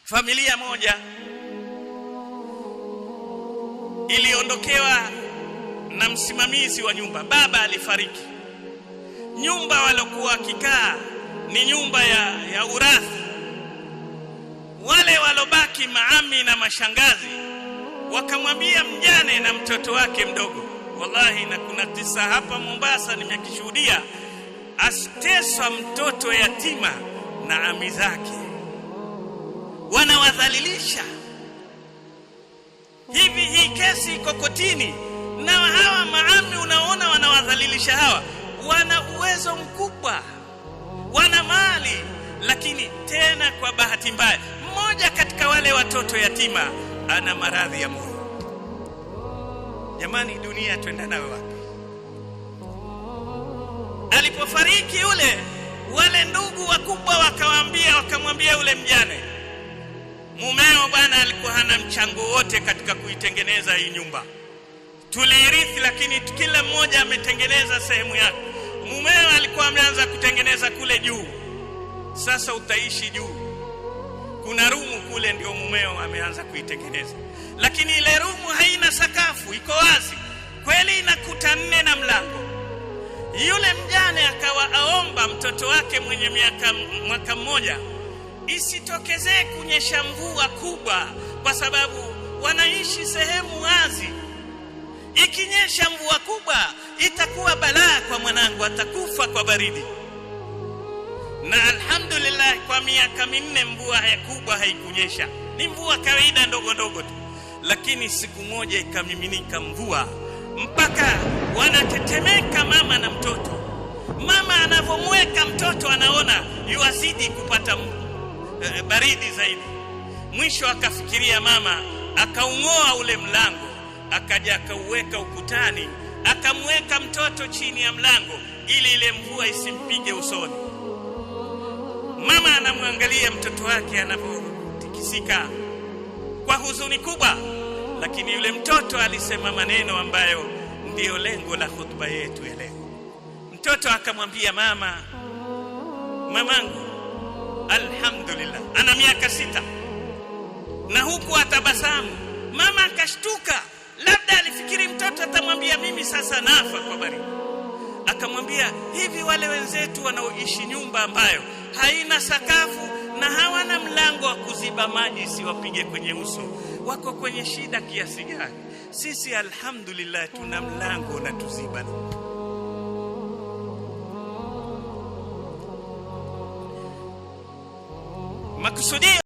Familia moja iliondokewa na msimamizi wa nyumba. Baba alifariki. Nyumba walokuwa wakikaa ni nyumba ya urathi. Wale walobaki maami na mashangazi wakamwambia mjane na mtoto wake mdogo, wallahi na kuna kisa hapa Mombasa nimekishuhudia, asteswa mtoto yatima na ami zake, wanawadhalilisha. Hii kesi iko kotini, na hawa maami unaona wanawadhalilisha hawa, wana uwezo mkubwa, wana mali, lakini tena kwa bahati mbaya mmoja katika wale watoto yatima ana maradhi ya moyo. Jamani, dunia twenda nayo wapi? Alipofariki yule, wale ndugu wakubwa wakamwambia yule mjane, mumeo bwana alikuwa hana mchango wote katika kuitengeneza hii nyumba, tuliirithi, lakini kila mmoja ametengeneza sehemu yake. Mumeo alikuwa ameanza kutengeneza kule juu, sasa utaishi juu. Kuna rumu kule ndio mumeo ameanza kuitengeneza, lakini ile rumu haina sakafu, iko wazi kweli, inakuta 4 na mlango. Yule mjane akawa aomba mtoto wake mwenye mwaka mmoja isitokezee kunyesha mvua kubwa, kwa sababu wanaishi sehemu wazi. Ikinyesha mvua kubwa itakuwa balaa kwa mwanangu, atakufa kwa baridi. Na alhamdulillah kwa miaka 4 mvua kubwa haikunyesha, ni mvua kawaida ndogo ndogo tu. Lakini siku moja ikamiminika mvua mpaka wanatetemeka mama na mtoto. Mama anavomweka mtoto anaona yuazidi kupata baridi zaidi. Mwisho akafikiria mama, akaungoa ule mlango, akaja akauweka ukutani, akamweka mtoto chini ya mlango ili ile mvua isimpige usoni. Mama anamwangalia mtoto wake anapotikisika kwa huzuni kubwa, lakini yule mtoto alisema maneno ambayo ndiyo lengo la hotuba yetu ya leo. Mtoto akamwambia mama, mamangu, alhamdulillah. Ana miaka 6 na huku atabasamu. Mama akashtuka, labda alifikiri mtoto atamwambia mimi sasa nafa kwa baridi. Akamwambia, hivi wale wenzetu wanaoishi nyumba ambayo haina sakafu na hawana mlango wa kuziba maji siwapige kwenye uso, wako kwenye shida kiasi gani? Sisi alhamdulillah tuna mlango na tuziba. Makusudi